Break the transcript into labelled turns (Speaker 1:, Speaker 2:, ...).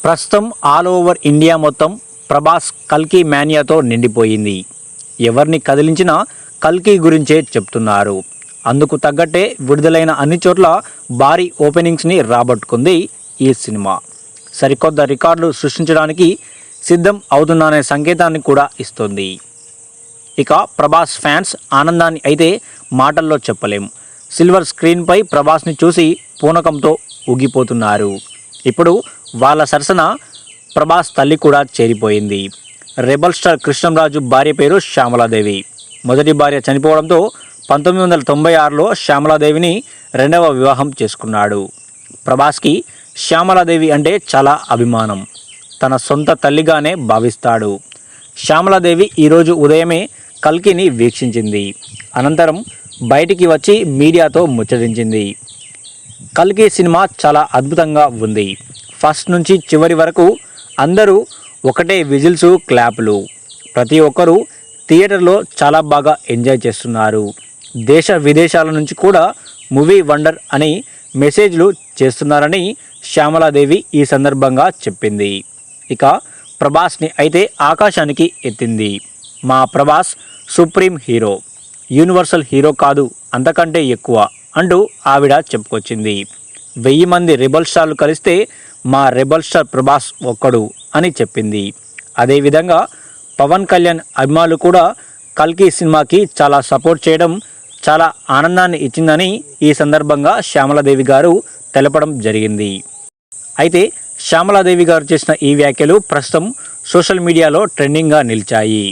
Speaker 1: ప్రస్తుతం all over India మొత్తం ప్రభాస్ కల్కి మేనియాతో నిండిపోయింది. ఎవరిని కదిలించినా కల్కి గురించే చెప్తున్నారు. అందుకు తగ్గట్టే విడుదలైన అన్ని చోట్ల భారీ ఓపెనింగ్స్ని రాబట్టుకుంది ఈ సినిమా. సరికొత్త రికార్డులు సృష్టించడానికి సిద్ధం అవుతుందనే సంకేతాన్ని కూడా ఇస్తుంది. ఇక ప్రభాస్ ఫ్యాన్స్ ఆనందాన్ని అయితే మాటల్లో చెప్పలేం. సిల్వర్ స్క్రీన్పై ప్రభాస్ని చూసి పూనకంతో ఊగిపోతున్నారు. ఇప్పుడు వాళ్ళ సరసన ప్రభాస్ తల్లి కూడా చేరిపోయింది. రెబల్ స్టార్ కృష్ణంరాజు భార్య పేరు శ్యామలాదేవి. మొదటి భార్య చనిపోవడంతో 1996లో శ్యామలాదేవిని రెండవ వివాహం చేసుకున్నాడు. ప్రభాస్కి శ్యామలాదేవి అంటే చాలా అభిమానం. తన సొంత తల్లిగానే భావిస్తాడు. శ్యామలాదేవి ఈరోజు ఉదయమే కల్కిని వీక్షించింది. అనంతరం బయటికి వచ్చి మీడియాతో ముచ్చటించింది. కల్కి సినిమా చాలా అద్భుతంగా ఉంది. ఫస్ట్ నుంచి చివరి వరకు అందరూ ఒకటే విజిల్స్, క్లాపులు. ప్రతి ఒక్కరూ థియేటర్లో చాలా బాగా ఎంజాయ్ చేస్తున్నారు. దేశ విదేశాల నుంచి కూడా మూవీ వండర్ అని మెసేజ్లు చేస్తున్నారని శ్యామలాదేవి ఈ సందర్భంగా చెప్పింది. ఇక ప్రభాస్ని అయితే ఆకాశానికి ఎత్తింది. మా Prabhas supreme hero, universal hero కాదు, అంతకంటే ఎక్కువ అంటూ ఆవిడ చెప్పుకొచ్చింది. 1000 మంది రెబల్ స్టార్లు కలిస్తే మా రెబల్ స్టార్ ప్రభాస్ ఒక్కడు అని చెప్పింది. అదేవిధంగా పవన్ కళ్యాణ్ అభిమానులు కూడా కల్కి సినిమాకి చాలా సపోర్ట్ చేయడం చాలా ఆనందాన్ని ఇచ్చిందని ఈ సందర్భంగా శ్యామలాదేవి గారు తెలపడం జరిగింది. అయితే శ్యామలాదేవి గారు చేసిన ఈ వ్యాఖ్యలు ప్రస్తుతం సోషల్ మీడియాలో ట్రెండింగ్గా నిలిచాయి.